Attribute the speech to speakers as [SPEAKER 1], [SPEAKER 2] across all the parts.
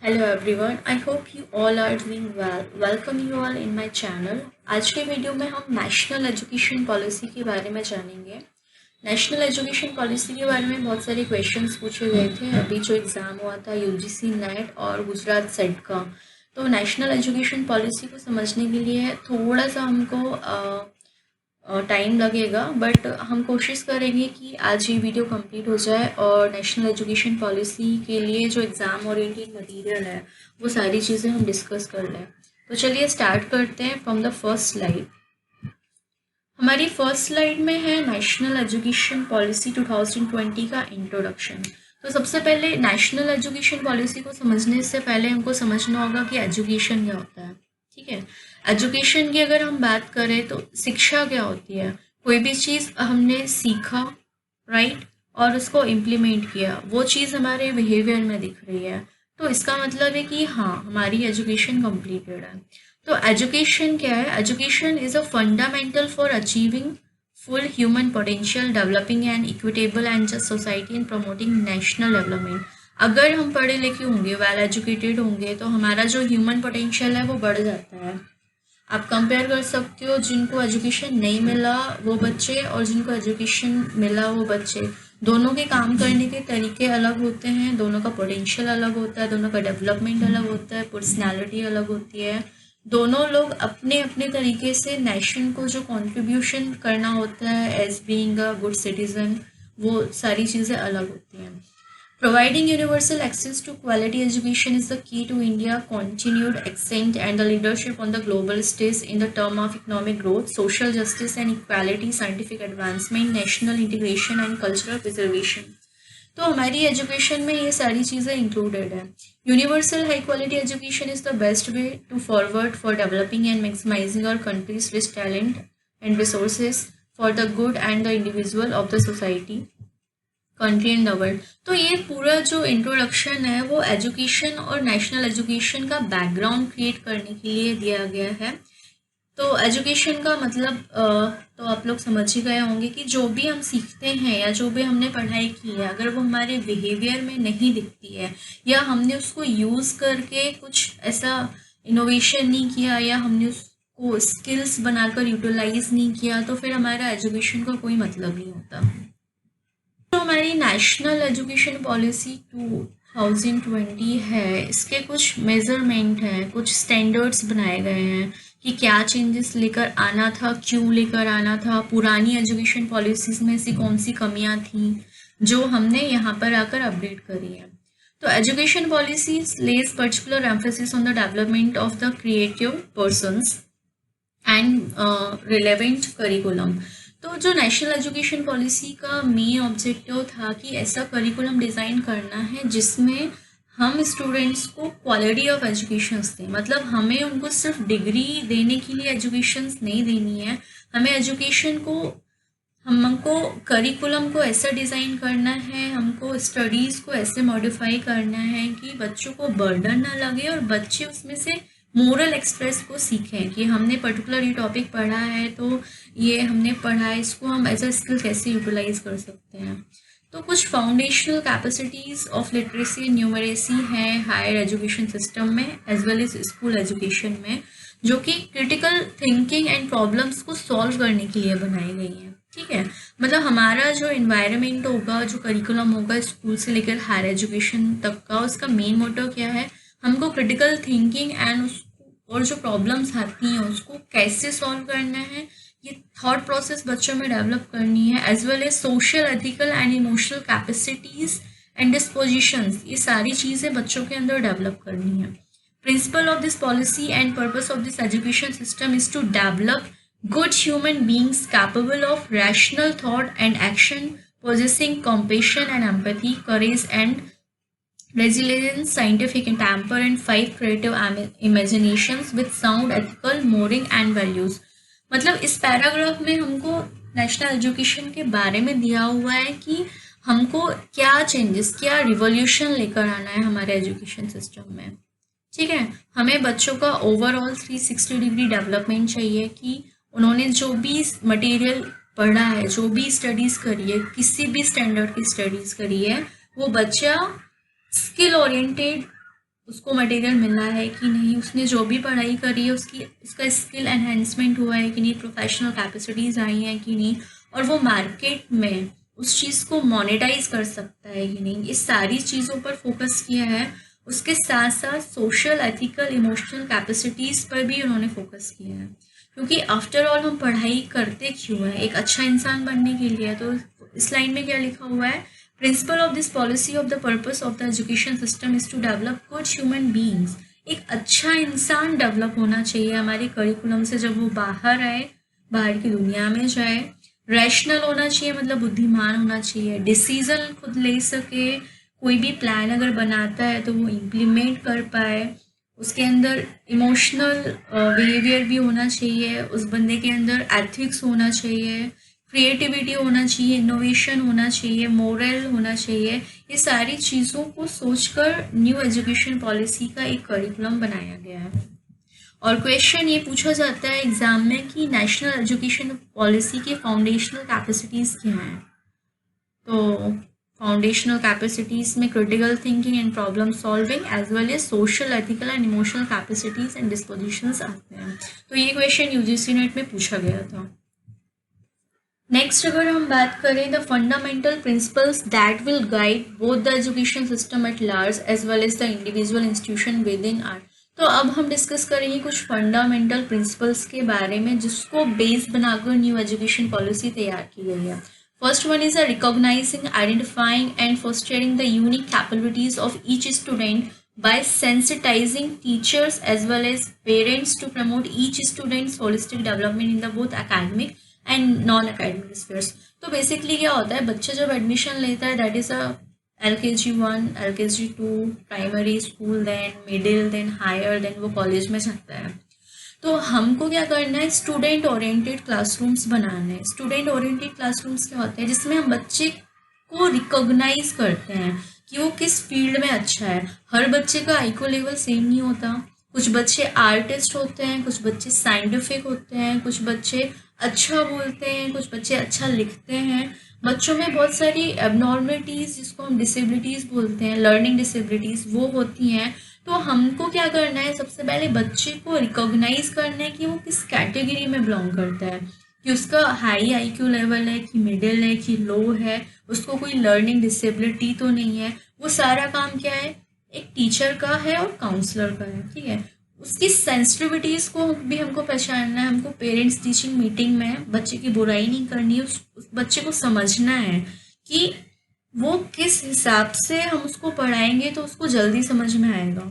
[SPEAKER 1] Hello everyone, I hope you all are doing well. Welcome you all in my channel. आज के video में हम national education policy के बारे में जानेंगे। नेशनल एजुकेशन पॉलिसी के बारे में बहुत सारे क्वेश्चंस पूछे गए थे अभी जो एग्ज़ाम हुआ था यूजीसी नेट और गुजरात सेट का। तो नेशनल एजुकेशन पॉलिसी को समझने के लिए थोड़ा सा हमको टाइम लगेगा, बट हम कोशिश करेंगे कि आज ये वीडियो कंप्लीट हो जाए और नेशनल एजुकेशन पॉलिसी के लिए जो एग्ज़ाम ओरिएंटेड मटेरियल है वो सारी चीज़ें हम डिस्कस कर लें। तो चलिए स्टार्ट करते हैं फ्रॉम द फर्स्ट स्लाइड। हमारी फर्स्ट स्लाइड में है नेशनल एजुकेशन पॉलिसी 2020 का इंट्रोडक्शन। तो सबसे पहले नेशनल एजुकेशन पॉलिसी को समझने से पहले हमको समझना होगा कि एजुकेशन क्या होता है। ठीक है, एजुकेशन की अगर हम बात करें तो शिक्षा क्या होती है? कोई भी चीज़ हमने सीखा, राइट, और उसको इम्प्लीमेंट किया, वो चीज़ हमारे बिहेवियर में दिख रही है, तो इसका मतलब है कि हाँ, हमारी एजुकेशन कंप्लीटेड है। तो एजुकेशन क्या है? Education is a fundamental for achieving full human potential, developing an equitable and just society and promoting national development। अगर हम पढ़े लिखे होंगे, वेल एजुकेटेड होंगे, तो हमारा जो ह्यूमन पोटेंशियल है वो बढ़ जाता है। आप कंपेयर कर सकते हो जिनको एजुकेशन नहीं मिला वो बच्चे और जिनको एजुकेशन मिला वो बच्चे, दोनों के काम करने के तरीके अलग होते हैं, दोनों का पोटेंशियल अलग होता है, दोनों का डेवलपमेंट अलग होता है, पर्सनैलिटी अलग होती है। दोनों लोग अपने अपने तरीके से नेशन को जो कंट्रीब्यूशन करना होता है as being a good citizen, वो सारी चीज़ें अलग होती हैं। Providing universal access to quality education is the key to India's continued ascent and the leadership on the global stage in the term of economic growth, social justice and equality, scientific advancement, national integration and cultural preservation। तो हमारी education में ये सारी चीज़ें included है। Universal high quality education is the best way to forward for developing and maximising our country's rich talent and resources for the good and the individual of the society, country and the world. तो ये पूरा जो introduction है वो education और national education का background create करने के लिए दिया गया है। तो एजुकेशन का मतलब तो आप लोग समझ ही गए होंगे कि जो भी हम सीखते हैं या जो भी हमने पढ़ाई की है, अगर वो हमारे बिहेवियर में नहीं दिखती है या हमने उसको यूज़ करके कुछ ऐसा इनोवेशन नहीं किया या हमने उसको स्किल्स बनाकर यूटिलाइज नहीं किया, तो फिर हमारा एजुकेशन का कोई मतलब नहीं होता। तो हमारी नेशनल एजुकेशन पॉलिसी 2020 है, इसके कुछ मेजरमेंट हैं, कुछ स्टैंडर्ड्स बनाए गए हैं कि क्या चेंजेस लेकर आना था, क्यों लेकर आना था, पुरानी एजुकेशन पॉलिसीज में से कौन सी कमियां थी जो हमने यहाँ पर आकर अपडेट करी है। तो education policies lays particular emphasis on the development of the creative persons and relevant curriculum. तो जो नेशनल एजुकेशन पॉलिसी का मेन ऑब्जेक्टिव था कि ऐसा करिकुलम डिज़ाइन करना है जिसमें हम स्टूडेंट्स को क्वालिटी ऑफ एजुकेशन दें। मतलब हमें उनको सिर्फ डिग्री देने के लिए एजुकेशन नहीं देनी है, हमें एजुकेशन को, हमको करिकुलम को ऐसा डिज़ाइन करना है, हमको स्टडीज़ को ऐसे मॉडिफाई करना है कि बच्चों को बर्डन ना लगे और बच्चे उसमें से मोरल एक्सप्रेस को सीखें कि हमने पर्टिकुलर ये टॉपिक पढ़ा है, तो ये हमने पढ़ा है, इसको हम एज अ स्किल कैसे यूटिलाइज कर सकते हैं। तो कुछ foundational capacities of literacy and numeracy है हायर एजुकेशन सिस्टम में as well as school education में, जो कि क्रिटिकल थिंकिंग एंड प्रॉब्लम्स को सॉल्व करने के लिए बनाई गई हैं। ठीक है, मतलब हमारा जो इन्वायरमेंट होगा, जो करिकुलम होगा स्कूल से लेकर हायर एजुकेशन तक का, उसका मेन मोटिव क्या है? हमको क्रिटिकल थिंकिंग एंड उसको और जो प्रॉब्लम्स आती हैं उसको कैसे सॉल्व करना है, ये थॉट प्रोसेस बच्चों में डेवलप करनी है, as well as social, ethical and emotional capacities and dispositions, ये सारी चीज़ें बच्चों के अंदर डेवलप करनी है। Principle of this policy and purpose of this education system is to develop good human beings capable of rational thought and action, possessing compassion and empathy, courage and resilience, scientific and temper, and five creative imaginations with sound ethical, moral and values। मतलब इस paragraph में हमको national education के बारे में दिया हुआ है कि हमको क्या चेंजेस, क्या रिवॉल्यूशन लेकर आना है हमारे एजुकेशन सिस्टम में। ठीक है, हमें बच्चों का ओवरऑल 360 डिग्री डेवलपमेंट चाहिए कि उन्होंने जो भी मटेरियल पढ़ा है, जो भी स्टडीज़ करी है, किसी भी स्टैंडर्ड की स्टडीज़ करी है, वो बच्चा स्किल ओरिएंटेड उसको मटेरियल मिला है कि नहीं, उसने जो भी पढ़ाई करी है उसका स्किल एनहेंसमेंट हुआ है कि नहीं, प्रोफेशनल कैपेसिटीज़ आई हैं कि नहीं, और वो मार्केट में उस चीज़ को मोनेटाइज कर सकता है कि नहीं, इस सारी चीज़ों पर फोकस किया है। उसके साथ साथ सोशल, एथिकल, इमोशनल कैपेसिटीज़ पर भी उन्होंने फोकस किया है, क्योंकि आफ्टर ऑल हम पढ़ाई करते क्यों हैं, एक अच्छा इंसान बनने के लिए। तो इस लाइन में क्या लिखा हुआ है, principle of this policy of the purpose of the education system is to develop good human beings. एक अच्छा इंसान डेवलप होना चाहिए हमारे करिकुलम से जब वो बाहर आए, बाहर की दुनिया में जाए। रैशनल होना चाहिए, मतलब बुद्धिमान होना चाहिए, डिसीजन खुद ले सके, कोई भी प्लान अगर बनाता है तो वो इम्प्लीमेंट कर पाए। उसके अंदर इमोशनल बिहेवियर भी होना चाहिए, उस बंदे के अंदर एथिक्स होना चाहिए, क्रिएटिविटी होना चाहिए, इनोवेशन होना चाहिए, मोरल होना चाहिए। ये सारी चीज़ों को सोचकर न्यू एजुकेशन पॉलिसी का एक करिकुलम बनाया गया है। और क्वेश्चन ये पूछा जाता है एग्जाम में कि नेशनल एजुकेशन पॉलिसी के फाउंडेशनल कैपेसिटीज़ क्या हैं। तो फाउंडेशनल कैपेसिटीज में critical thinking and problem solving as well as social, ethical and emotional capacities and dispositions आते हैं। तो ये क्वेश्चन यूजीसी नेट में पूछा गया था। नेक्स्ट अगर हम बात करें the fundamental principles that will guide both the education system at large as well as the individual institution within are. तो अब हम डिस्कस करेंगे कुछ फंडामेंटल प्रिंसिपल्स के बारे में जिसको बेस बनाकर न्यू एजुकेशन पॉलिसी तैयार की गई है। First one is a recognizing, identifying and fostering the unique capabilities of each student by sensitizing teachers as well as parents to promote each student's holistic development in the both academic and non-academic spheres. तो basically क्या होता है, बच्चा जब admission लेता है that is a LKG 1, LKG 2, primary school, then middle, then higher, then वो college में जाता है। तो हमको क्या करना है, स्टूडेंट ओरिएंटेड क्लासरूम्स बनाना है। स्टूडेंट ओरिएंटेड क्लासरूम्स क्या होते हैं, जिसमें हम बच्चे को रिकॉग्नाइज करते हैं कि वो किस फील्ड में अच्छा है। हर बच्चे का आईक्यू लेवल सेम नहीं होता, कुछ बच्चे आर्टिस्ट होते हैं, कुछ बच्चे साइंटिफिक होते हैं, कुछ बच्चे अच्छा बोलते हैं, कुछ बच्चे अच्छा लिखते हैं। बच्चों में बहुत सारी एबनॉर्मलिटीज़ जिसको हम डिसेबिलिटीज़ बोलते हैं, लर्निंग डिसेबिलिटीज़, वो होती हैं। तो हमको क्या करना है, सबसे पहले बच्चे को रिकॉग्नाइज करना है कि वो किस कैटेगरी में बिलोंग करता है, कि उसका हाई आईक्यू लेवल है कि मिडिल है कि लो है, उसको कोई लर्निंग डिसेबिलिटी तो नहीं है। वो सारा काम क्या है, एक टीचर का है और काउंसलर का है, ठीक है। उसकी सेंसिटिविटीज़ को भी हमको पहचानना है। हमको पेरेंट्स टीचिंग मीटिंग में बच्चे की बुराई नहीं करनी है, उस बच्चे को समझना है कि वो किस हिसाब से हम उसको पढ़ाएंगे तो उसको जल्दी समझ में आएगा,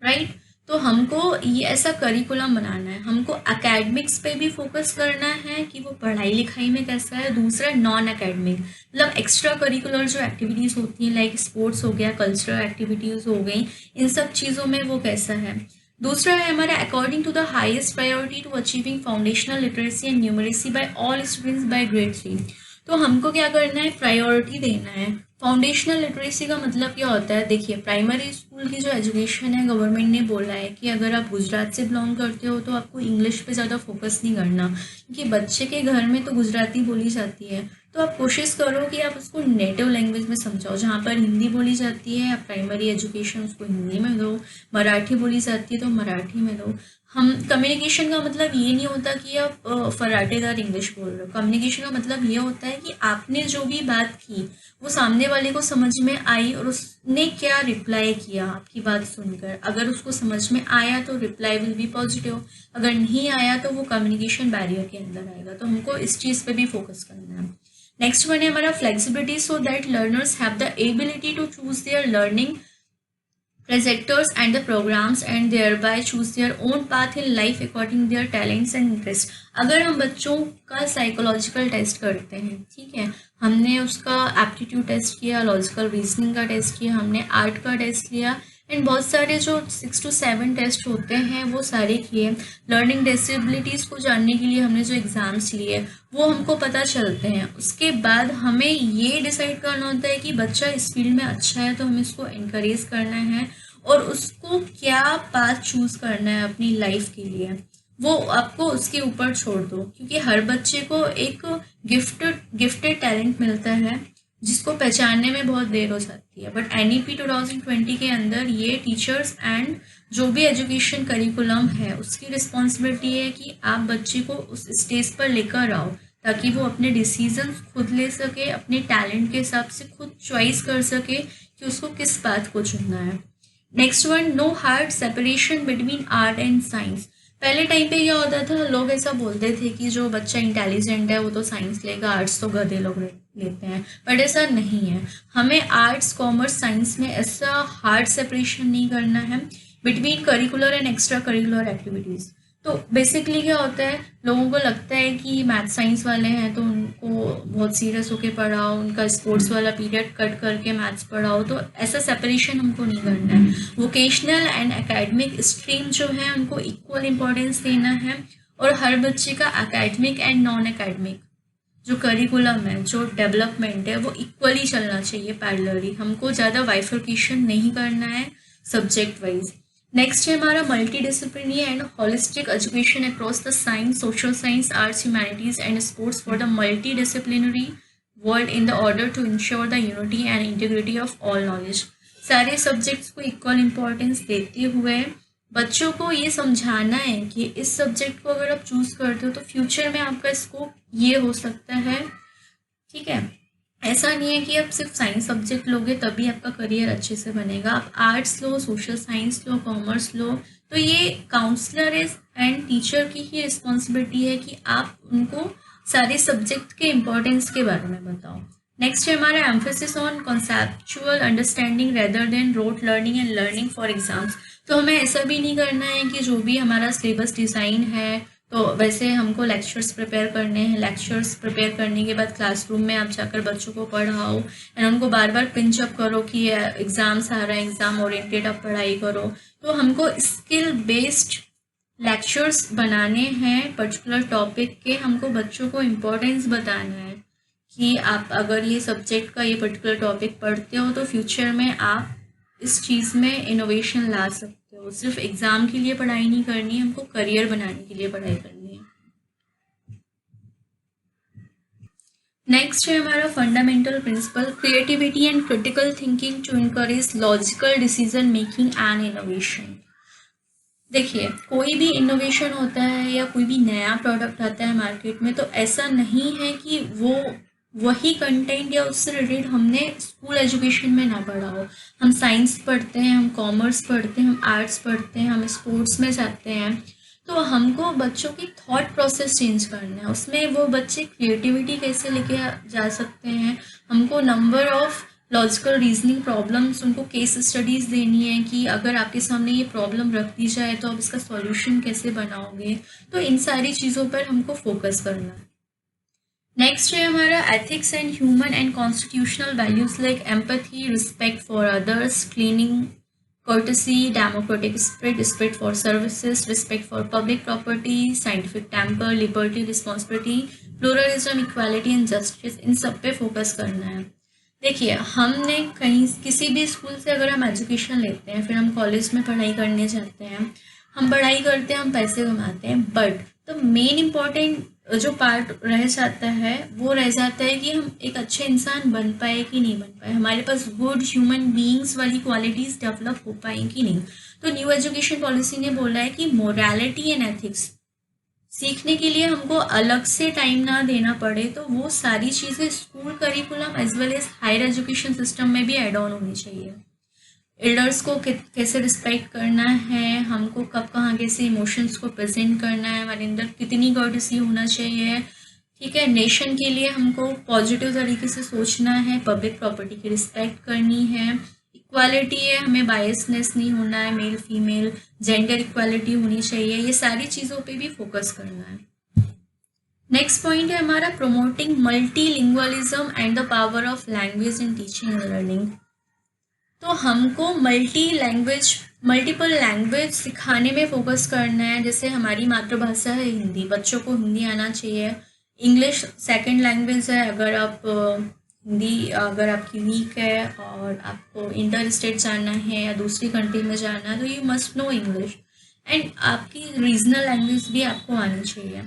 [SPEAKER 1] राइट। तो हमको ये ऐसा करिकुलम बनाना है। हमको एकेडमिक्स पे भी फोकस करना है कि वो पढ़ाई लिखाई में कैसा है। दूसरा नॉन एकेडमिक, मतलब एक्स्ट्रा करिकुलर जो एक्टिविटीज़ होती हैं, लाइक स्पोर्ट्स हो गया, कल्चरल एक्टिविटीज़ हो गई, इन सब चीज़ों में वो कैसा है। दूसरा है हमारा according to the highest priority to achieving foundational literacy and numeracy by all students by grade 3। तो हमको क्या करना है, प्रायोरिटी देना है। फाउंडेशनल लिटरेसी का मतलब क्या होता है, देखिए प्राइमरी स्कूल की जो एजुकेशन है, गवर्नमेंट ने बोला है कि अगर आप गुजरात से बिलोंग करते हो तो आपको इंग्लिश पे ज़्यादा फोकस नहीं करना, क्योंकि बच्चे के घर में तो गुजराती बोली जाती है। तो आप कोशिश करो कि आप उसको नेटिव लैंग्वेज में समझाओ। जहाँ पर हिंदी बोली जाती है, आप प्राइमरी एजुकेशन उसको हिंदी में दो। मराठी बोली जाती है तो मराठी में दो। हम कम्युनिकेशन का मतलब ये नहीं होता कि आप फर्राटेदार इंग्लिश बोल रहे हो। कम्युनिकेशन का मतलब ये होता है कि आपने जो भी बात की वो सामने वाले को समझ में आई और उसने क्या रिप्लाई किया आपकी बात सुनकर। अगर उसको समझ में आया तो रिप्लाई विल बी पॉजिटिव, अगर नहीं आया तो वो कम्युनिकेशन बैरियर के अंदर आएगा। तो हमको इस चीज़ पे भी फोकस करना है। नेक्स्ट वन है हमारा flexibility, so that learners have the ability to choose their learning trajectories and the programs and thereby choose their own path in life according to their talents and interests। अगर हम बच्चों का psychological test करते हैं, ठीक है, हमने उसका एप्टीट्यूड टेस्ट किया, लॉजिकल रीजनिंग का टेस्ट किया, हमने आर्ट का टेस्ट लिया, एंड बहुत सारे जो 6 to 7 टेस्ट होते हैं वो सारे किए। लर्निंग डिसेबिलिटीज़ को जानने के लिए हमने जो एग्ज़ाम्स लिए वो हमको पता चलते हैं। उसके बाद हमें ये डिसाइड करना होता है कि बच्चा इस फील्ड में अच्छा है तो हमें इसको इनकरेज करना है और उसको क्या पाथ चूज़ करना है अपनी लाइफ के लिए, वो आपको उसके ऊपर छोड़ दो। क्योंकि हर बच्चे को एक गिफ्टेड टैलेंट मिलता है जिसको पहचानने में बहुत देर हो जाती है। बट NEP 2020 के अंदर ये टीचर्स एंड जो भी एजुकेशन करिकुलम है उसकी रिस्पॉन्सिबिलिटी है कि आप बच्चे को उस स्टेज पर लेकर आओ ताकि वो अपने डिसीजंस खुद ले सके, अपने टैलेंट के हिसाब से खुद चॉइस कर सके कि उसको किस पाथ को चुनना है। Next one, no hard separation between art and science. पहले टाइम पे क्या होता था, लोग ऐसा बोलते थे कि जो बच्चा इंटेलिजेंट है वो तो साइंस लेगा, आर्ट्स तो गधे लोग लेते हैं। बट ऐसा नहीं है, हमें आर्ट्स कॉमर्स साइंस में ऐसा हार्ड सेपरेशन नहीं करना है between curricular and extra curricular activities. तो बेसिकली क्या होता है, लोगों को लगता है कि मैथ साइंस वाले हैं तो उनको बहुत सीरियस होके पढ़ाओ, उनका स्पोर्ट्स वाला पीरियड कट करके मैथ्स पढ़ाओ, तो ऐसा सेपरेशन हमको नहीं करना है। वोकेशनल एंड एकेडमिक स्ट्रीम जो है उनको इक्वल इम्पोर्टेंस देना है और हर बच्चे का एकेडमिक एंड नॉन एकेडमिक जो करिकुलम है, जो डेवलपमेंट है, वो इक्वली चलना चाहिए पैरेलली। हमको ज़्यादा बाइफर्केशन नहीं करना है सब्जेक्ट वाइज। नेक्स्ट है हमारा multi disciplinary and holistic education across the science, social science, arts, humanities and sports for the multi disciplinary world in the order to ensure the unity and integrity of all knowledge. सारे subjects को equal importance देते हुए बच्चों को ये समझाना है कि इस सब्जेक्ट को अगर आप चूज करते हो तो फ्यूचर में आपका स्कोप ये हो सकता है। ठीक है, ऐसा नहीं है कि आप सिर्फ साइंस सब्जेक्ट लोगे तभी आपका करियर अच्छे से बनेगा। आप आर्ट्स लो, सोशल साइंस लो, कॉमर्स लो, तो ये काउंसलर एंड टीचर की ही रिस्पॉन्सिबिलिटी है कि आप उनको सारे सब्जेक्ट के इम्पोर्टेंस के बारे में बताओ। नेक्स्ट है हमारा emphasis on conceptual understanding rather than rote learning and learning for exams. तो हमें ऐसा भी नहीं करना है कि जो भी हमारा सिलेबस डिज़ाइन है तो वैसे हमको लेक्चर्स प्रिपेयर करने हैं, लेक्चर्स प्रिपेयर करने के बाद क्लासरूम में आप जाकर बच्चों को पढ़ाओ एंड उनको बार बार पिंच अप करो कि एग्ज़ाम्स आ रहा है, एग्ज़ाम ओरिएंटेड आप पढ़ाई करो। तो हमको स्किल बेस्ड लेक्चर्स बनाने हैं पर्टिकुलर टॉपिक के, हमको बच्चों को इम्पोर्टेंस बताना है कि आप अगर ये सब्जेक्ट का ये पर्टिकुलर टॉपिक पढ़ते हो तो फ्यूचर में आप इस चीज़ में इनोवेशन ला सकते हो। सिर्फ एग्ज़ाम के लिए पढ़ाई नहीं करनी है, हमको करियर बनाने के लिए पढ़ाई करनी है। नेक्स्ट है हमारा fundamental principle, creativity and critical thinking to encourage logical decision making and innovation. देखिए, कोई भी इनोवेशन होता है या कोई भी नया प्रोडक्ट आता है मार्केट में तो ऐसा नहीं है कि वो वही कंटेंट या उससे रिलेटेड हमने स्कूल एजुकेशन में ना पढ़ा हो। हम साइंस पढ़ते हैं, हम कॉमर्स पढ़ते हैं, हम आर्ट्स पढ़ते हैं, हम स्पोर्ट्स में जाते हैं, तो हमको बच्चों की थॉट प्रोसेस चेंज करना है। उसमें वो बच्चे क्रिएटिविटी कैसे लेके जा सकते हैं, हमको number of logical reasoning problems, उनको केस स्टडीज़ देनी है कि अगर आपके सामने ये प्रॉब्लम रख दी जाए तो आप इसका सॉल्यूशन कैसे बनाओगे। तो इन सारी चीज़ों पर हमको फोकस करना है। नेक्स्ट है हमारा ethics and human and constitutional values like empathy, respect for others, cleaning, courtesy, democratic spirit, spirit for services, respect for public property, scientific temper, liberty, responsibility, pluralism, equality and justice, इन सब पे focus करना है। देखिए, हमने कहीं किसी भी school से अगर हम एजुकेशन लेते हैं, फिर हम कॉलेज में पढ़ाई करने जाते हैं, हम पढ़ाई करते हैं, हम पैसे कमाते हैं, बट द मेन इम्पॉर्टेंट जो पार्ट रह जाता है वो रह जाता है कि हम एक अच्छे इंसान बन पाए कि नहीं बन पाए, हमारे पास गुड ह्यूमन बीइंग्स वाली क्वालिटीज़ डेवलप हो पाए कि नहीं। तो न्यू एजुकेशन पॉलिसी ने बोला है कि मोरालिटी एंड एथिक्स सीखने के लिए हमको अलग से टाइम ना देना पड़े, तो वो सारी चीज़ें school curriculum as well as higher education system में भी एड ऑन होनी चाहिए। एल्डर्स को कैसे रिस्पेक्ट करना है, हमको कब कहाँ कैसे इमोशंस को प्रेजेंट करना है, हमारे अंदर कितनी कर्टसी होना चाहिए। ठीक है, नेशन के लिए हमको पॉजिटिव तरीके से सोचना है, पब्लिक प्रॉपर्टी की रिस्पेक्ट करनी है, इक्वालिटी है, हमें बायसनेस नहीं होना है, मेल फीमेल जेंडर इक्वालिटी होनी चाहिए, ये सारी चीज़ों पे भी फोकस करना है। नेक्स्ट पॉइंट है हमारा promoting multilingualism and the power of language in teaching and learning. तो हमको मल्टीपल लैंग्वेज सिखाने में फोकस करना है। जैसे हमारी मातृभाषा है हिंदी, बच्चों को हिंदी आना चाहिए। इंग्लिश सेकंड लैंग्वेज है, अगर आप हिंदी अगर आपकी वीक है और आपको इंटर स्टेट जाना है या दूसरी कंट्री में जाना है तो you must know English, and आपकी रीजनल लैंग्वेज भी आपको आनी चाहिए।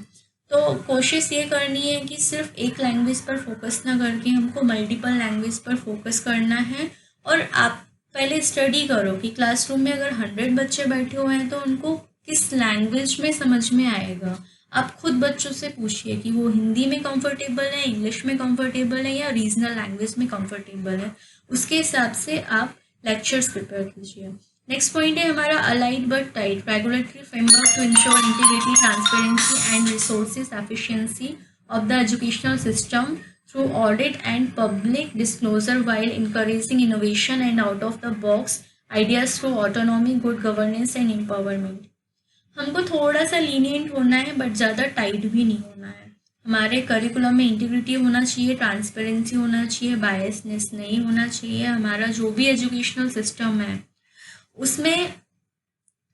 [SPEAKER 1] तो कोशिश ये करनी है कि सिर्फ एक लैंग्वेज पर फोकस ना करके हमको मल्टीपल लैंग्वेज पर फोकस करना है। और आप पहले स्टडी करो कि क्लासरूम में अगर 100 बच्चे बैठे हुए हैं तो उनको किस लैंग्वेज में समझ में आएगा। आप खुद बच्चों से पूछिए कि वो हिंदी में कंफर्टेबल है, इंग्लिश में कंफर्टेबल है या रीजनल लैंग्वेज में कंफर्टेबल है। उसके हिसाब से आप लेक्चर्स प्रिपेयर कीजिए। नेक्स्ट पॉइंट है हमारा allied but tight regulatory framework to ensure integrity, transparency and resources efficiency of the educational system through audit and public disclosure while encouraging innovation and out of the box ideas through autonomy, good governance and empowerment। हमको थोड़ा सा lenient होना है but ज़्यादा tight भी नहीं होना है। हमारे करिकुलम में इंटीग्रिटी होना चाहिए, ट्रांसपेरेंसी होना चाहिए, बायसनेस नहीं होना चाहिए। हमारा जो भी एजुकेशनल सिस्टम है उसमें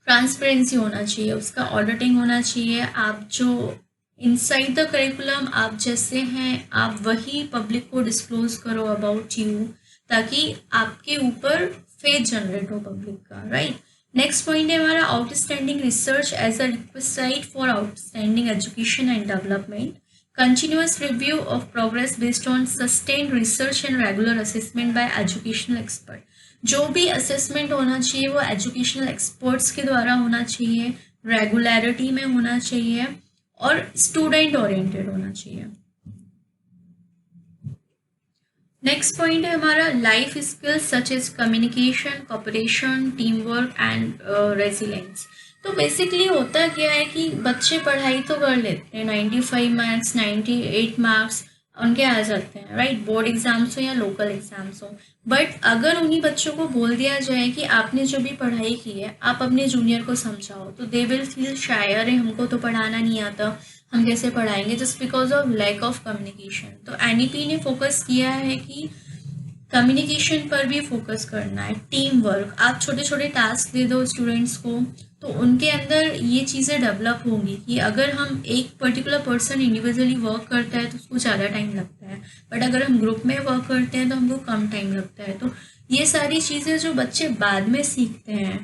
[SPEAKER 1] ट्रांसपेरेंसी होना चाहिए, उसका ऑडिटिंग होना चाहिए। आप जो इनसाइड द करिकुलम आप जैसे हैं आप वही पब्लिक को डिस्क्लोज करो अबाउट यू, ताकि आपके ऊपर फेथ जनरेट हो पब्लिक का, राइट। नेक्स्ट पॉइंट है हमारा outstanding research as a request for outstanding education and development, continuous review of progress based on sustained research and regular assessment by educational expert। जो भी assessment होना चाहिए वो educational experts के द्वारा होना चाहिए, रेगुलरिटी में होना चाहिए और स्टूडेंट ओरिएंटेड होना चाहिए। नेक्स्ट पॉइंट है हमारा life skills such as communication, cooperation, team work and resilience. तो बेसिकली होता क्या है कि बच्चे पढ़ाई तो कर लेते हैं, 95 मार्क्स 98 मार्क्स उनके आ जाते हैं, राइट, बोर्ड एग्जाम्स हो या लोकल एग्जाम्स हो। बट अगर उन्हीं बच्चों को बोल दिया जाए कि आपने जो भी पढ़ाई की है आप अपने जूनियर को समझाओ, तो दे विल फील शाय, अरे हमको तो पढ़ाना नहीं आता, हम कैसे पढ़ाएंगे, just because of lack of communication. तो एनईपी ने फोकस किया है कि कम्युनिकेशन पर भी फोकस करना है, टीम वर्क। आप छोटे छोटे टास्क दे दो स्टूडेंट्स को तो उनके अंदर ये चीज़ें डेवलप होंगी कि अगर हम एक पर्टिकुलर पर्सन इंडिविजुअली वर्क करता है तो उसको ज़्यादा टाइम लगता है, बट अगर हम ग्रुप में वर्क करते हैं तो हमको कम टाइम लगता है। तो ये सारी चीज़ें जो बच्चे बाद में सीखते हैं,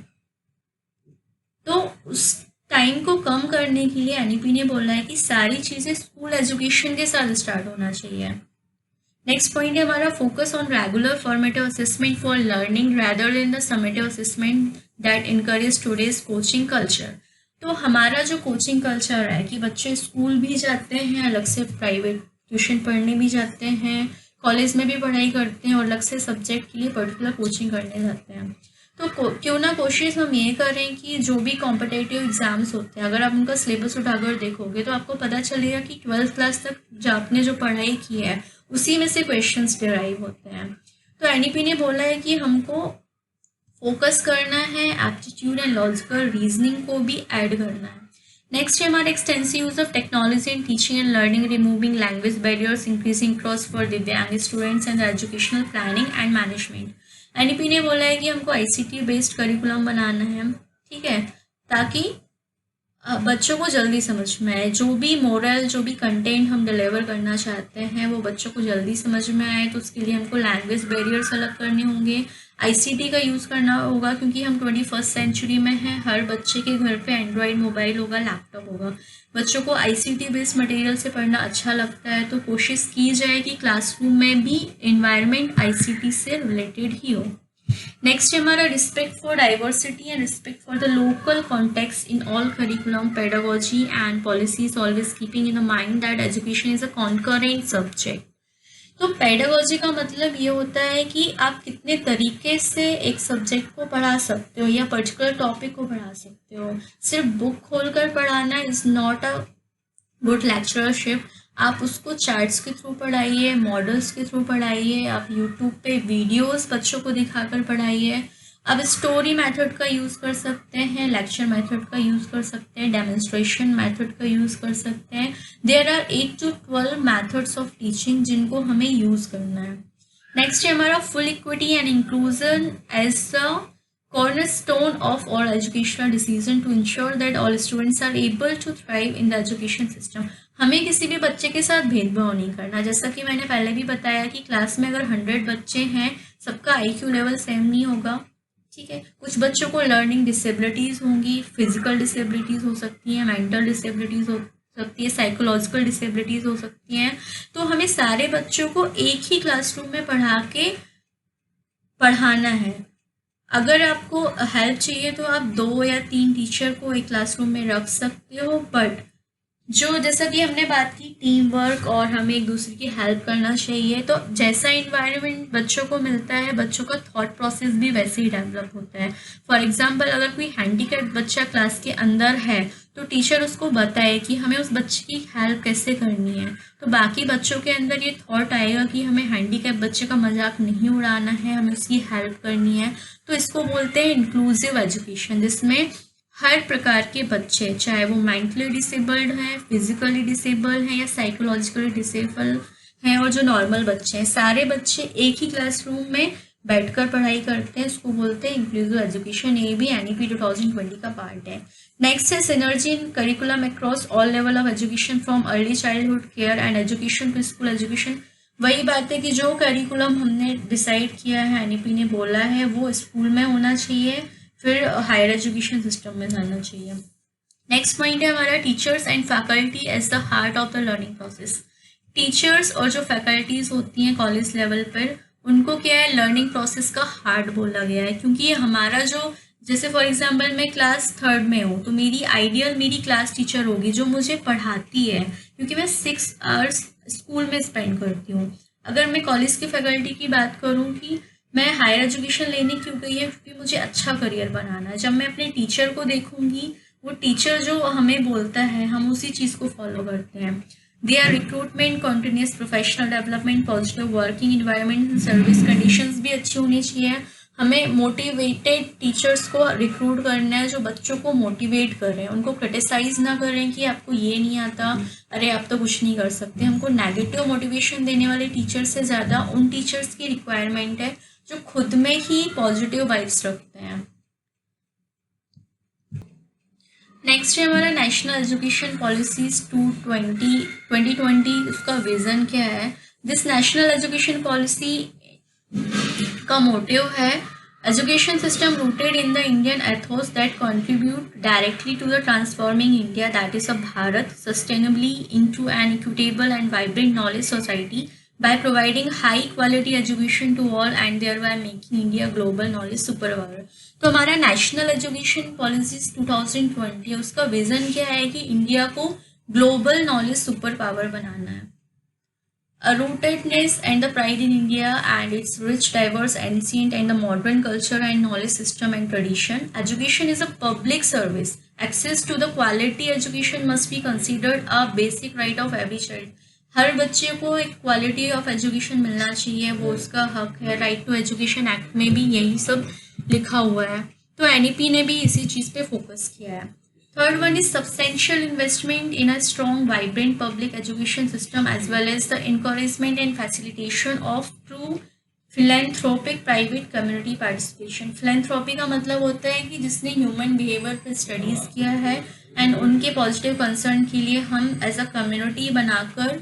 [SPEAKER 1] तो उस टाइम को कम करने के लिए एनईपी ने बोला है कि सारी चीज़ें स्कूल एजुकेशन के साथ स्टार्ट होना चाहिए। नेक्स्ट पॉइंट है हमारा focus on regular formative assessment for learning rather than the summative assessment that encourage today's coaching culture. तो हमारा जो कोचिंग कल्चर है कि बच्चे स्कूल भी जाते हैं, अलग से प्राइवेट ट्यूशन पढ़ने भी जाते हैं, कॉलेज में भी पढ़ाई करते हैं और अलग से सब्जेक्ट के लिए पर्टिकुलर कोचिंग करने जाते हैं। तो क्यों ना कोशिश हम ये करें कि जो भी कॉम्पिटेटिव एग्जाम्स होते हैं अगर आप उनका सिलेबस उठाकर देखोगे तो आपको पता चलेगा कि 12th क्लास तक जो आपने जो पढ़ाई की है उसी में से क्वेश्चंस डिराइव होते हैं। तो एनईपी ने बोला है कि हमको फोकस करना है, एप्टीट्यूड एंड लॉजिकल रीजनिंग को भी ऐड करना है। नेक्स्ट है हमारा extensive use of technology in teaching and learning, removing language barriers, increasing trust for divyang students and educational planning and management. NEP ने बोला है कि हमको आईसीटी बेस्ड करिकुलम बनाना है, ठीक है, ताकि बच्चों को जल्दी समझ में आए। जो भी मोरल, जो भी कंटेंट हम डिलीवर करना चाहते हैं वो बच्चों को जल्दी समझ में आए, तो उसके लिए हमको लैंग्वेज बैरियर्स अलग करने होंगे, आईसीटी का यूज़ करना होगा क्योंकि हम 21st सेंचुरी में हैं, हर बच्चे के घर पे एंड्रॉयड मोबाइल होगा, लैपटॉप होगा। बच्चों को आईसीटी बेस्ड मटेरियल से पढ़ना अच्छा लगता है, तो कोशिश की जाए कि क्लासरूम में भी इन्वायरमेंट आईसीटी से रिलेटेड ही हो। नेक्स्ट है हमारा respect for diversity and respect for the local context in all curriculum, pedagogy and policies, always keeping in the mind that education is a concurrent subject. तो pedagogy का मतलब ये होता है कि आप कितने तरीके से एक सब्जेक्ट को पढ़ा सकते हो या पर्टिकुलर टॉपिक को पढ़ा सकते हो। सिर्फ बुक खोलकर पढ़ाना is not a good lectureship. आप उसको चैट्स के थ्रू पढ़ाइए, मॉडल्स के थ्रू पढ़ाइए, आप यूट्यूब पे वीडियोस बच्चों को दिखाकर पढ़ाइए। आप स्टोरी मेथड का यूज़ कर सकते हैं, लेक्चर मेथड का यूज़ कर सकते हैं, डेमोन्स्ट्रेशन मेथड का यूज़ कर सकते हैं। There are 8 to 12 methods of teaching जिनको हमें यूज़ करना है। नेक्स्ट है हमारा full equity and inclusion as the cornerstone of all educational decision to ensure that all students are able to thrive in the education system। हमें किसी भी बच्चे के साथ भेदभाव नहीं करना। जैसा कि मैंने पहले भी बताया कि क्लास में अगर 100 बच्चे हैं सबका आईक्यू लेवल सेम नहीं होगा, ठीक है। कुछ बच्चों को लर्निंग डिसेबिलिटीज़ होंगी, फिजिकल डिसेबिलिटीज़ हो सकती हैं, मेंटल डिसेबिलिटीज़ हो सकती है, साइकोलॉजिकल डिसेबिलिटीज़ हो सकती हैं। तो हमें सारे बच्चों को एक ही क्लासरूम में पढ़ाना है। अगर आपको हेल्प चाहिए तो आप 2 या 3 टीचर को एक क्लासरूम में रख सकते हो, बट जो जैसा कि हमने बात की टीम वर्क और हमें एक दूसरे की हेल्प करना चाहिए, तो जैसा इन्वायरमेंट बच्चों को मिलता है बच्चों का थॉट प्रोसेस भी वैसे ही डेवलप होता है। फॉर एग्जांपल अगर कोई हैंडीकैप बच्चा क्लास के अंदर है तो टीचर उसको बताए कि हमें उस बच्चे की हेल्प कैसे करनी है, तो बाकी बच्चों के अंदर ये थॉट आएगा कि हमें हैंडीकैप बच्चे का मजाक नहीं उड़ाना है, हमें उसकी हेल्प करनी है। तो इसको बोलते हैं इंक्लूसिव एजुकेशन, जिसमें हर प्रकार के बच्चे, चाहे वो मेंटली डिसेबल्ड हैं, फिजिकली डिसेबल्ड हैं या साइकोलॉजिकली डिसेबल्ड हैं, और जो नॉर्मल बच्चे हैं, सारे बच्चे एक ही क्लासरूम में बैठकर पढ़ाई करते हैं। इसको बोलते हैं इंक्लूसिव एजुकेशन। ये भी एनईपी 2020 का पार्ट है। नेक्स्ट है synergy in curriculum across all level of education from early childhood care and education to school education. वही बात है कि जो करिकुलम हमने डिसाइड किया है, एनईपी ने बोला है, वो स्कूल में होना चाहिए, फिर हायर एजुकेशन सिस्टम में जाना चाहिए। नेक्स्ट पॉइंट है हमारा teachers and faculty as the heart of the learning process. Teachers और जो फैकल्टीज होती हैं कॉलेज लेवल पर, उनको क्या है, लर्निंग प्रोसेस का हार्ट बोला गया है, क्योंकि ये हमारा जो, जैसे फॉर एग्जांपल मैं क्लास 3rd में हूँ तो मेरी क्लास टीचर होगी जो मुझे पढ़ाती है, क्योंकि मैं 6 आवर्स स्कूल में स्पेंड करती हूँ। अगर मैं कॉलेज की फैकल्टी की बात करूँ कि मैं हायर एजुकेशन लेने क्यों गई है, क्योंकि मुझे अच्छा करियर बनाना है। जब मैं अपने टीचर को देखूंगी, वो टीचर जो हमें बोलता है हम उसी चीज़ को फॉलो करते हैं। Their recruitment, continuous professional development, positive working environment, service conditions भी अच्छी होनी चाहिए। हमें मोटिवेटेड टीचर्स को रिक्रूट करना है जो बच्चों को मोटिवेट करें, उनको क्रिटिसाइज ना करें कि आपको ये नहीं आता, अरे आप तो कुछ नहीं कर सकते। हमको नेगेटिव मोटिवेशन देने वाले टीचर से ज़्यादा उन टीचर्स की रिक्वायरमेंट है जो खुद में ही पॉजिटिव वाइब्स रखते हैं। नेक्स्ट है हमारा नेशनल एजुकेशन पॉलिसीज 2020। उसका विजन क्या है? दिस नेशनल एजुकेशन पॉलिसी का मोटिव है education system rooted in the Indian ethos that contribute directly to the transforming India, that is a Bharat, sustainably into an equitable and vibrant knowledge society by providing high quality education to all and thereby making India global knowledge superpower। तो हमारा national education policies 2020 है, उसका vision क्या है कि India को global knowledge super power बनाना है। A rootedness and the pride in India and its rich, diverse, ancient and the modern culture and knowledge system and tradition. Education is a public service. Access to the quality education must be considered a basic right of every child. हर बच्चे को एक quality of education मिलना चाहिए, वो उसका हक है। Right to education act में भी यही सब लिखा हुआ है, तो एनईपी ने भी इसी चीज़ पे फोकस किया है। Third one is substantial investment in a strong vibrant public education system as well as the encouragement and facilitation of true philanthropic private community participation. Philanthropy का मतलब होता है कि जिसने ह्यूमन बिहेवियर पर स्टडीज़ किया है एंड उनके पॉजिटिव कंसर्न के लिए हम एज अ कम्युनिटी बनाकर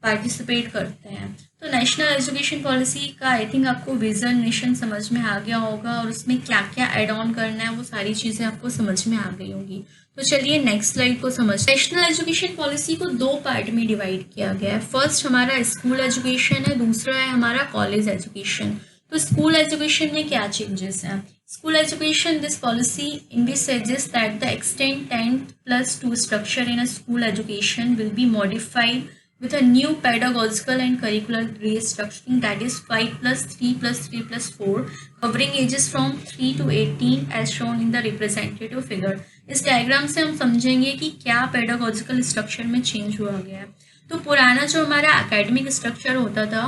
[SPEAKER 1] पार्टिसिपेट करते हैं। तो नेशनल एजुकेशन पॉलिसी का आई थिंक आपको विजन मिशन समझ में आ गया होगा, और उसमें क्या क्या एड ऑन करना है वो सारी चीज़ें आपको समझ में आ गई होंगी। तो चलिए नेक्स्ट स्लाइड को समझ। नेशनल एजुकेशन पॉलिसी को 2 पार्ट में डिवाइड किया गया है। फर्स्ट हमारा स्कूल एजुकेशन है, दूसरा है हमारा कॉलेज एजुकेशन। तो स्कूल एजुकेशन में क्या चेंजेस हैं? School education, this policy envisages that the extent 10+2 structure in a school education will be modified with a new pedagogical and curricular restructuring, that is 5+3+3+4, covering ages from 3 to 18 as shown in the representative figure। इस diagram से हम समझेंगे कि क्या pedagogical structure में change हुआ गया है। तो पुराना जो हमारा एकेडमिक स्ट्रक्चर होता था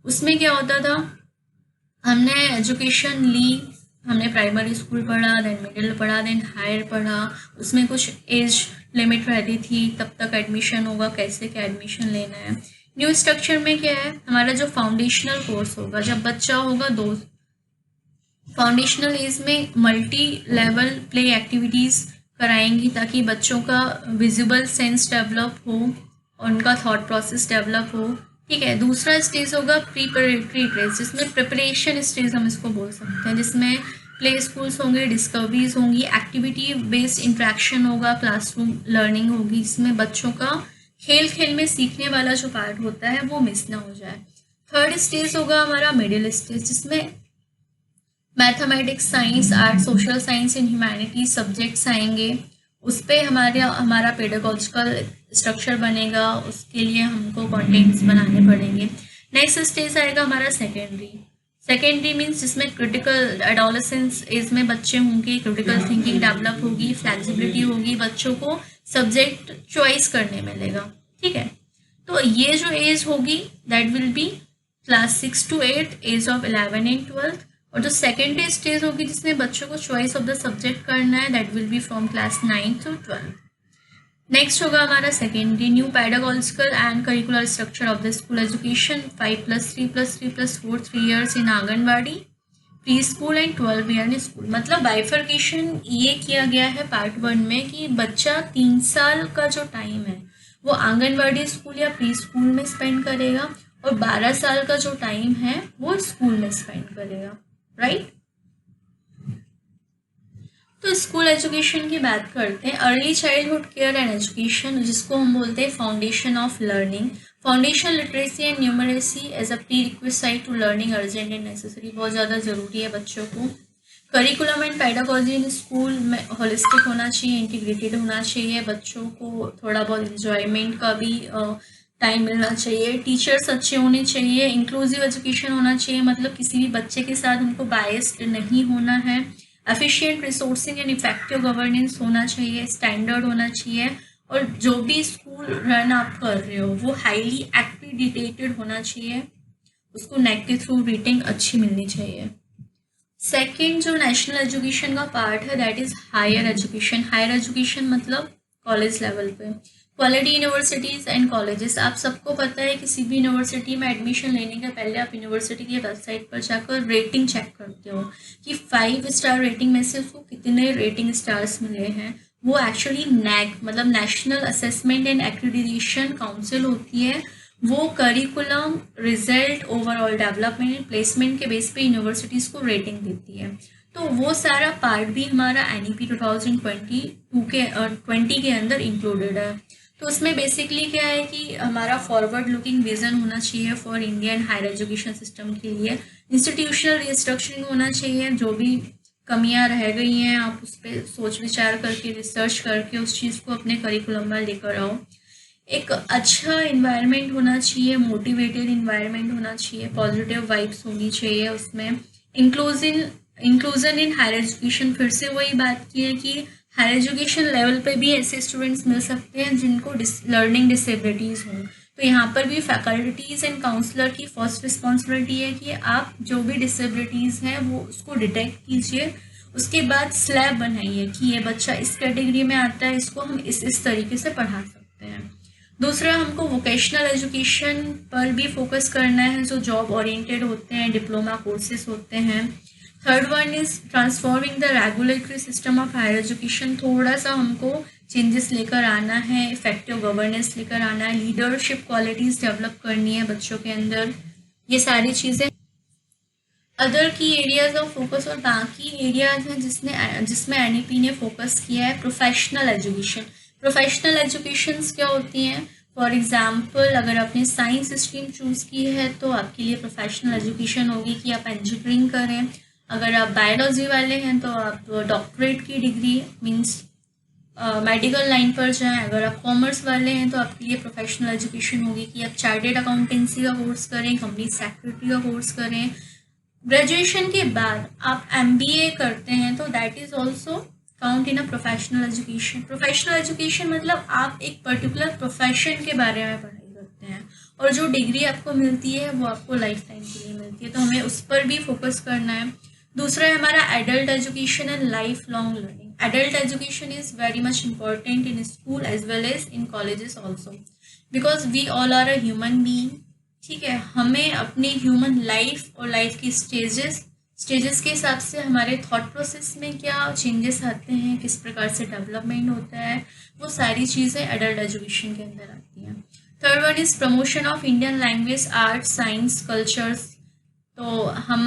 [SPEAKER 1] उसमें क्या होता था, हमने एजुकेशन ली, हमने प्राइमरी स्कूल पढ़ा, देन मिडिल पढ़ा, देन हायर पढ़ा, उसमें कुछ एज लिमिट रहती थी, तब तक एडमिशन होगा, कैसे क्या एडमिशन लेना है। न्यू स्ट्रक्चर में क्या है, हमारा जो फाउंडेशनल कोर्स होगा, जब बच्चा होगा 2 फाउंडेशनल एज में मल्टी लेवल प्ले एक्टिविटीज़ कराएंगी ताकि बच्चों का विजिबल सेंस डेवलप हो, उनका थॉट प्रोसेस डेवलप हो। ठीक है, दूसरा स्टेज होगा प्रीपरेटरी स्टेज, जिसमें प्रिपरेशन स्टेज हम इसको बोल सकते हैं, जिसमें प्ले स्कूल्स होंगे, डिस्कवरीज होंगी, एक्टिविटी बेस्ड इंट्रैक्शन होगा, क्लासरूम लर्निंग होगी, जिसमें बच्चों का खेल खेल में सीखने वाला जो पार्ट होता है वो मिस ना हो जाए। थर्ड स्टेज होगा हमारा मिडिल स्टेज, जिसमें mathematics, science, art, social science and humanities subjects आएंगे। उस पर हमारा पेडागोजिकल स्ट्रक्चर बनेगा, उसके लिए हमको कंटेंट्स बनाने पड़ेंगे। नेक्स्ट स्टेज आएगा हमारा सेकेंडरी। सेकेंडरी मीन्स जिसमें क्रिटिकल एडोलेसेंस एज में बच्चे होंगे, क्रिटिकल थिंकिंग डेवलप होगी, फ्लेक्सिबिलिटी होगी, बच्चों को सब्जेक्ट चॉइस करने मिलेगा। ठीक है, तो ये जो एज होगी that will be class 6 to 8, age of 11 and 12। और जो सेकेंड स्टेज होगी जिसमें बच्चों को चॉइस ऑफ द सब्जेक्ट करना है, that will B from class 9 to 12। Next होगा हमारा secondary, new pedagogical and curricular structure of the school education, 5+3+3+4 3 years in anganwadi, pre school and 12 year in school. मतलब bifurcation ये किया गया है पार्ट 1 में कि बच्चा 3 साल का जो टाइम है वो आंगनबाड़ी स्कूल या प्री स्कूल में स्पेंड करेगा, और 12 साल का जो टाइम है वो स्कूल में स्पेंड करेगा, राइट। तो स्कूल एजुकेशन की बात करते हैं। Early childhood care and education, जिसको हम बोलते हैं foundation of learning, foundation literacy and numeracy as a prerequisite to learning urgent and necessary, बहुत ज़्यादा ज़रूरी है बच्चों को। Curriculum and pedagogy in school में होलिस्टिक होना चाहिए, इंटीग्रेटेड होना चाहिए, बच्चों को थोड़ा बहुत इंजॉयमेंट का भी टाइम मिलना चाहिए, टीचर्स अच्छे होने चाहिए, इंक्लूसिव एजुकेशन होना चाहिए, मतलब किसी भी बच्चे के साथ उनको बायस्ड नहीं होना है, efficient resourcing and effective governance होना चाहिए, स्टैंडर्ड होना चाहिए, और जो भी स्कूल रन आप कर रहे हो वो हाईली एक्रीडिटेटेड होना चाहिए, उसको नेक के थ्रू रेटिंग अच्छी मिलनी चाहिए। सेकेंड जो नेशनल एजुकेशन का पार्ट है that is higher education. Higher education मतलब कॉलेज लेवल पे, क्वालिटी यूनिवर्सिटीज़ एंड कॉलेजेस। आप सबको पता है किसी भी यूनिवर्सिटी में एडमिशन लेने के पहले आप यूनिवर्सिटी की वेबसाइट पर जाकर रेटिंग चेक करते हो कि 5 स्टार रेटिंग में से उसको कितने रेटिंग स्टार्स मिले हैं। वो एक्चुअली नैक मतलब national assessment and accreditation council होती है, वो curriculum, result, overall development and placement के बेस पे यूनिवर्सिटीज़ को रेटिंग देती है। तो वो सारा पार्ट भी हमारा NEP 2020 के अंदर इंक्लूडेड है। तो उसमें बेसिकली क्या है कि हमारा फॉरवर्ड लुकिंग विजन होना चाहिए for Indian higher education system के लिए, इंस्टीट्यूशनल रिस्ट्रक्चरिंग होना चाहिए, जो भी कमियां रह गई हैं आप उस पर सोच विचार करके, रिसर्च करके उस चीज़ को अपने करिकुलम में लेकर आओ। एक अच्छा इन्वायरमेंट होना चाहिए, मोटिवेटेड इन्वायरमेंट होना चाहिए, पॉजिटिव वाइब्स होनी चाहिए उसमें। इंक्लूजन इन हायर एजुकेशन, फिर से वही बात की है कि हायर एजुकेशन लेवल पे भी ऐसे स्टूडेंट्स मिल सकते हैं जिनको लर्निंग डिसेबिलिटीज़ हों, तो यहाँ पर भी फैकल्टीज़ एंड काउंसलर की फर्स्ट रिस्पॉन्सिबिलिटी है कि आप जो भी डिसेबिलिटीज़ हैं वो उसको डिटेक्ट कीजिए, उसके बाद स्लैब बनाइए कि ये बच्चा इस कैटेगरी में आता है, इसको हम इस तरीके से पढ़ा सकते हैं। दूसरा, हमको वोकेशनल एजुकेशन पर भी फोकस करना है, जो जॉब ओरिएंटेड होते हैं, डिप्लोमा कोर्सेज होते हैं। Third one is transforming the regulatory system of higher education, थोड़ा सा हमको चेंजेस लेकर आना है, इफेक्टिव गवर्नेंस लेकर आना है, लीडरशिप क्वालिटीज़ डेवलप करनी है बच्चों के अंदर, ये सारी चीज़ें। अदर की एरियाज ऑफ फोकस और बाकी एरियाज हैं जिसमें NEP ने फोकस किया है। प्रोफेशनल एजुकेशन, प्रोफेशनल एजुकेशंस क्या होती हैं? फॉर एग्जांपल, अगर आपने साइंस स्ट्रीम चूज़ की है तो आपके लिए प्रोफेशनल एजुकेशन होगी कि आप इंजीनियरिंग करें। अगर आप बायोलॉजी वाले हैं तो आप डॉक्टरेट की डिग्री मीन्स मेडिकल लाइन पर जाएं। अगर आप कॉमर्स वाले हैं तो आपके लिए प्रोफेशनल एजुकेशन होगी कि आप चार्टेड अकाउंटेंसी का कोर्स करें, कंपनी सेक्रेटरी का कोर्स करें। ग्रेजुएशन के बाद आप MBA करते हैं तो that is also count in a professional education. Professional education मतलब आप एक पर्टिकुलर प्रोफेशन के बारे में पढ़ाई करते हैं, और जो डिग्री आपको मिलती है वो आपको लाइफ टाइम के लिए मिलती है, तो हमें उस पर भी फोकस करना है। दूसरा है हमारा adult education and life long learning. Adult education is very much important in school as well as in colleges also, because we all are a human being. ठीक है, हमें अपनी ह्यूमन लाइफ और लाइफ की स्टेजेस के हिसाब से हमारे थॉट प्रोसेस में क्या चेंजेस आते हैं, किस प्रकार से डेवलपमेंट होता है, वो सारी चीज़ें एडल्ट एजुकेशन के अंदर आती हैं। Third one is promotion of Indian language, art, science, cultures. तो हम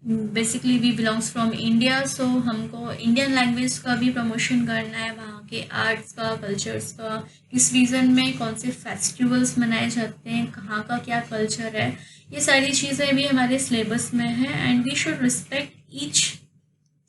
[SPEAKER 1] basically we belongs from India, so हमको इंडियन लैंग्वेज का भी प्रमोशन करना है, वहाँ के आर्ट्स का, कल्चर्स का, किस रीजन में कौन से फेस्टिवल्स मनाए जाते हैं, कहाँ का क्या कल्चर है, ये सारी चीज़ें भी हमारे सिलेबस में है। And we should respect each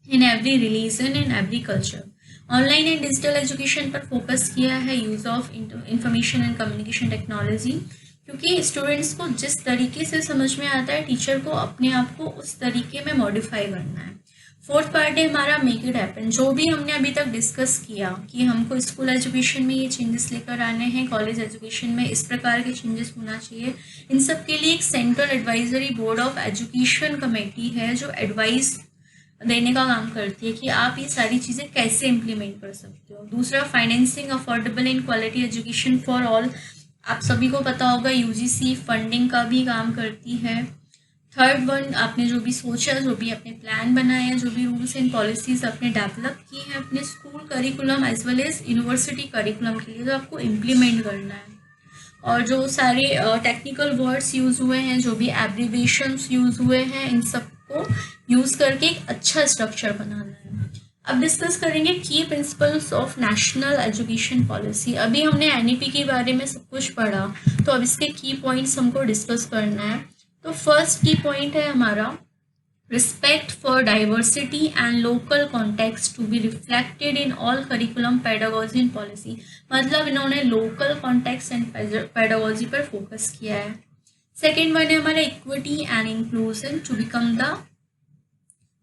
[SPEAKER 1] in every religion and every culture. Online and digital education पर फोकस किया है, use of information and communication technology, क्योंकि स्टूडेंट्स को जिस तरीके से समझ में आता है, टीचर को अपने आप को उस तरीके में मॉडिफाई करना है। फोर्थ पार्ट है हमारा मेक इट हैपन। जो भी हमने अभी तक डिस्कस किया कि हमको स्कूल एजुकेशन में ये चेंजेस लेकर आने हैं, कॉलेज एजुकेशन में इस प्रकार के चेंजेस होना चाहिए, इन सब के लिए एक central advisory board of education committee है जो एडवाइस देने का काम करती है कि आप ये सारी चीज़ें कैसे इम्प्लीमेंट कर सकते हो। दूसरा, financing affordable and quality education for all. आप सभी को पता होगा यूजीसी फंडिंग का भी काम करती है। थर्ड वन, आपने जो भी सोचा, जो भी अपने प्लान बनाए हैं, जो भी रूल्स एंड पॉलिसीज आपने डेवलप की हैं अपने school curriculum as well as university curriculum के लिए, तो आपको इम्प्लीमेंट करना है। और जो सारे टेक्निकल वर्ड्स यूज़ हुए हैं, जो भी एब्रीवेशंस यूज़ हुए हैं, इन सबको यूज़ करके एक अच्छा स्ट्रक्चर बनाना है। अब डिस्कस करेंगे की principles of national education policy. अभी हमने एनईपी के बारे में सब कुछ पढ़ा, तो अब इसके की पॉइंट्स हमको डिस्कस करना है। तो फर्स्ट की पॉइंट है हमारा respect for diversity and local context to be reflected in all curriculum, pedagogy and policy। मतलब इन्होंने local context and pedagogy पर फोकस किया है। सेकेंड वन है हमारा equity and inclusion to become the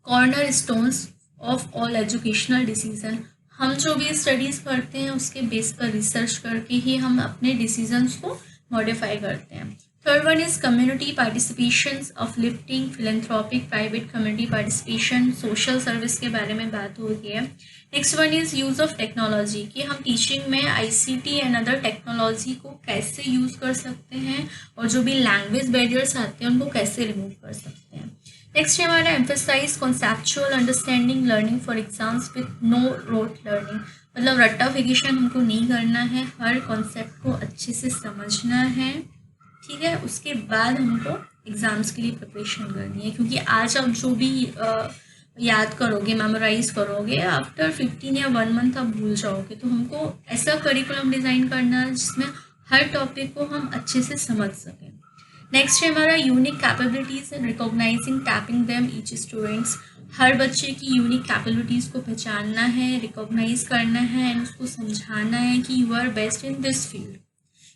[SPEAKER 1] cornerstones of all educational decision। हम जो भी स्टडीज़ करते हैं उसके बेस पर रिसर्च करके ही हम अपने डिसीजंस को मॉडिफाई करते हैं। Third one is community participation, uplifting, philanthropic, private community participation, social service के बारे में बात हो गई है। Next one is use of technology, कि हम टीचिंग में आईसीटी एंड अदर टेक्नोलॉजी को कैसे यूज़ कर सकते हैं और जो भी लैंग्वेज बैरियर्स आते हैं उनको कैसे रिमूव कर सकते हैं। नेक्स्ट है हमारा emphasize conceptual understanding, learning for exams with no rote learning. मतलब रट्टाफिकेशन हमको नहीं करना है, हर कॉन्सेप्ट को अच्छे से समझना है, ठीक है, उसके बाद हमको एग्ज़ाम्स के लिए प्रिपरेशन करनी है। क्योंकि आज आप जो भी याद करोगे, मेमोराइज करोगे, आफ्टर 15 या 1 मंथ आप भूल जाओगे। तो हमको ऐसा करिकुलम डिज़ाइन करना है जिसमें हर टॉपिक को हम अच्छे से समझ सकें। नेक्स्ट है हमारा unique capabilities and recognizing tapping them each students. हर बच्चे की यूनिक कैपेबिलिटीज़ को पहचानना है, रिकॉग्नाइज करना है एंड उसको समझाना है कि you are best in this field.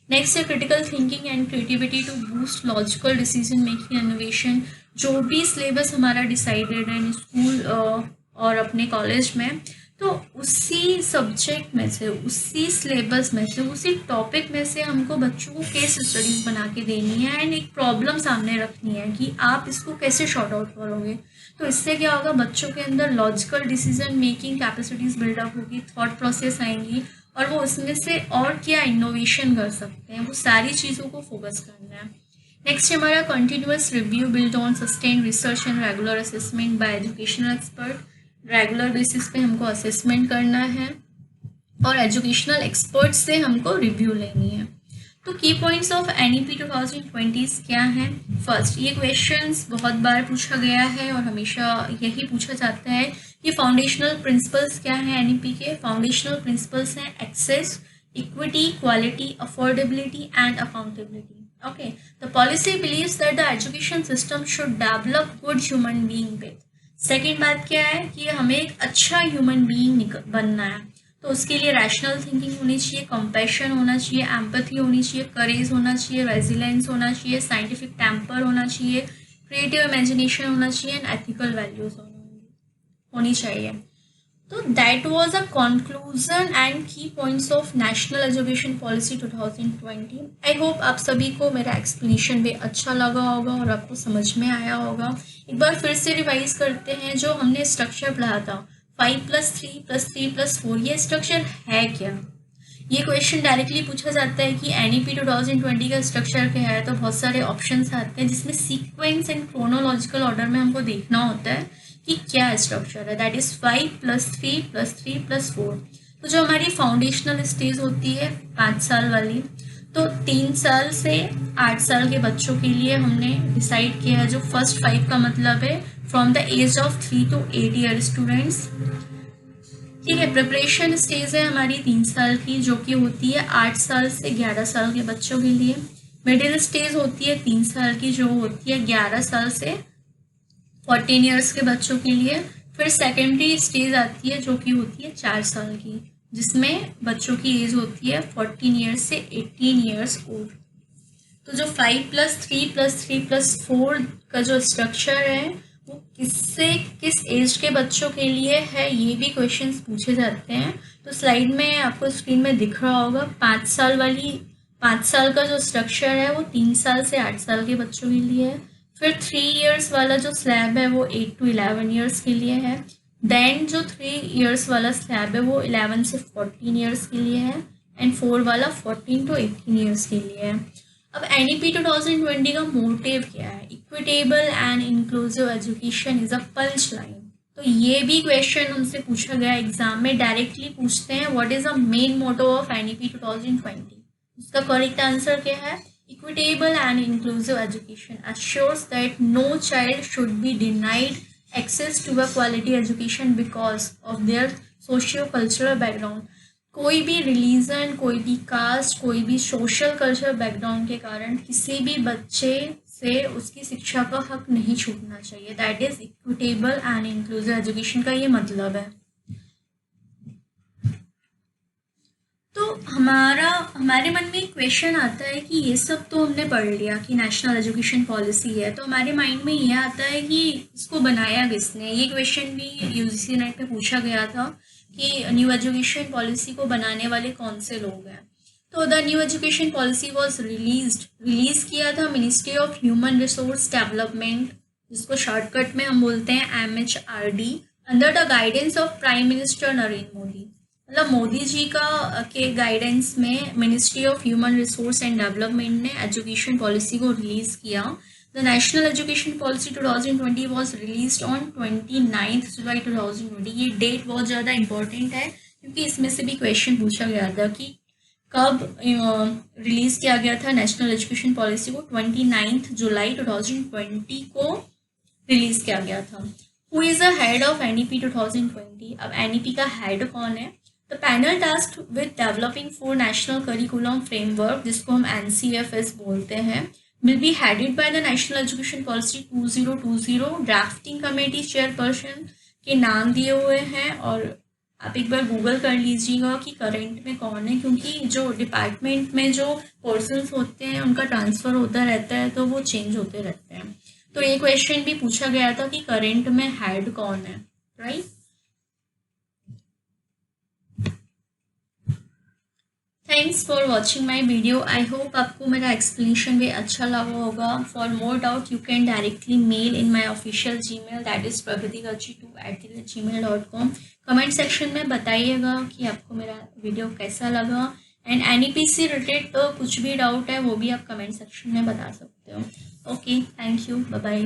[SPEAKER 1] Next है critical thinking and creativity to boost logical decision making innovation. जो भी सिलेबस हमारा डिसाइडेड है स्कूल और अपने कॉलेज में, तो उसी सब्जेक्ट में से, उसी सिलेबस में से, उसी टॉपिक में से हमको बच्चों को केस स्टडीज़ बना के देनी है एंड एक प्रॉब्लम सामने रखनी है कि आप इसको कैसे शॉर्ट आउट करोगे। तो इससे क्या होगा, बच्चों के अंदर logical decision making capacities build up होगी, थॉट प्रोसेस आएंगी और वो उसमें से और क्या इनोवेशन कर सकते हैं, वो सारी चीज़ों को फोकस करना है। नेक्स्ट हमारा continuous review build on sustain research and regular assessment bye educational expert. Regular basis पे हमको असेसमेंट करना है और एजुकेशनल एक्सपर्ट से हमको रिव्यू लेनी है। तो की पॉइंट्स ऑफ एनईपी 2020 क्या हैं? फर्स्ट, ये क्वेश्चंस बहुत बार पूछा गया है और हमेशा यही पूछा जाता है कि फाउंडेशनल प्रिंसिपल्स क्या हैं एनईपी के। फाउंडेशनल प्रिंसिपल्स हैं access, equity, quality, affordability and accountability. Okay, the policy believes that the education system should develop good human being with। Second बात क्या है कि हमें एक अच्छा ह्यूमन बीइंग बनना है, तो उसके लिए रैशनल थिंकिंग होनी चाहिए, कंपैशन होना चाहिए, एम्पैथी होनी चाहिए, करेज होना चाहिए, रेजिलेंस होना चाहिए, साइंटिफिक टेम्पर होना चाहिए, क्रिएटिव इमेजिनेशन होना चाहिए एंड एथिकल वैल्यूज होनी चाहिए। तो that was a conclusion and key points of national education policy 2020। I hope आप सभी को मेरा एक्सप्लेनेशन भी अच्छा लगा होगा और आपको समझ में आया होगा। एक बार फिर से रिवाइज करते हैं, जो हमने स्ट्रक्चर पढ़ा था 5+3+3+4, ये स्ट्रक्चर है क्या? ये क्वेश्चन डायरेक्टली पूछा जाता है कि एनईपी 2020 का स्ट्रक्चर क्या है, तो बहुत सारे ऑप्शंस आते हैं जिसमें सीक्वेंस एंड क्रोनोलॉजिकल ऑर्डर में हमको देखना होता है कि क्या स्ट्रक्चर है। That is 5+3+3+4। तो जो हमारी फाउंडेशनल स्टेज होती है 5 साल वाली, तो 3 साल से 8 साल के बच्चों के लिए हमने डिसाइड किया है। जो फर्स्ट 5 का मतलब है from the age of 3 to 8 year students. ठीक है, प्रिपरेशन स्टेज है हमारी 3 साल की, जो कि होती है 8 साल से 11 साल के बच्चों के लिए। मिडिल स्टेज होती है 3 साल की, जो होती है 11 साल से 14 ईयर्स के बच्चों के लिए। फिर सेकेंडरी स्टेज आती है जो कि होती है 4 साल की, जिसमें बच्चों की एज होती है 14 ईयर्स से 18 ईयर्स ओल्ड। तो जो 5+3+3+4 का जो स्ट्रक्चर है वो किस एज के बच्चों के लिए है, ये भी क्वेश्चंस पूछे जाते हैं। तो स्लाइड में आपको स्क्रीन में दिख रहा होगा 5 साल का जो स्ट्रक्चर है वो 3 साल से 8 साल के बच्चों के लिए है। फिर 3 इयर्स वाला जो स्लैब है वो 8 to 11 ईयर्स के लिए है। देन जो 3 इयर्स वाला स्लैब है वो 11 से 14 ईयर्स के लिए है। एंड 4 वाला 14 to 18 ईयर्स के लिए है। अब NEP 2020 का मोटिव क्या है? Equitable and inclusive education is a punch line. तो ये भी क्वेश्चन उनसे पूछा गया एग्जाम में, डायरेक्टली पूछते हैं what is the main motto of NEP 2020। उसका करेक्ट आंसर क्या है? Equitable and inclusive education assures that no child should be denied access to a quality education because of their socio-cultural background। कोई भी religion, कोई भी cast, कोई भी social culture background के कारण किसी भी बच्चे से उसकी शिक्षा का हक नहीं छूटना चाहिए। That is equitable and inclusive education का ये मतलब है। तो हमारे मन में एक क्वेश्चन आता है कि ये सब तो हमने पढ़ लिया कि नेशनल एजुकेशन पॉलिसी है, तो हमारे माइंड में ये आता है कि इसको बनाया किसने। ये क्वेश्चन भी UGC नेट में पूछा गया था कि न्यू एजुकेशन पॉलिसी को बनाने वाले कौन से लोग हैं। तो the new education policy was release किया था ministry of human resource development, जिसको शॉर्टकट में हम बोलते हैं MHRD, under the guidance of prime minister Narendra Modi. मतलब मोदी जी का के गाइडेंस में ministry of human resource and development ने एजुकेशन पॉलिसी को रिलीज किया। The national education policy 2020 was release on 29 जुलाई 2020। ये डेट बहुत ज़्यादा इंपॉर्टेंट है क्योंकि इसमें से भी क्वेश्चन पूछा गया था कि कब रिलीज किया गया था नेशनल एजुकेशन पॉलिसी को। 29 जुलाई 2020 को रिलीज किया गया था। Who is the head of NEP 2020? अब NEP का हेड कौन है? The panel tasked with developing 4 national curriculum framework, जिसको हम NCFS बोलते हैं, will be headed by the National Education Policy 2020 drafting committee chairperson के नाम दिए हुए हैं। और आप एक बार गूगल कर लीजिएगा कि करंट में कौन है, क्योंकि जो डिपार्टमेंट में जो पर्सन्स होते हैं उनका ट्रांसफ़र होता रहता है, तो वो चेंज होते रहते हैं। तो ये क्वेश्चन भी पूछा गया था कि करंट में हेड कौन है, right. Thanks for watching my video. I hope आपको मेरा एक्सप्लेनेशन भी अच्छा लगा होगा। For more doubt you can directly mail in my official Gmail, that is pragati2@gmail.com। Comment section में बताइएगा कि आपको मेरा वीडियो कैसा लगा। एंड NEP से रिलेटेड तो कुछ भी डाउट है वो भी आप कमेंट सेक्शन में बता सकते हो। Okay, thank you, bye bye.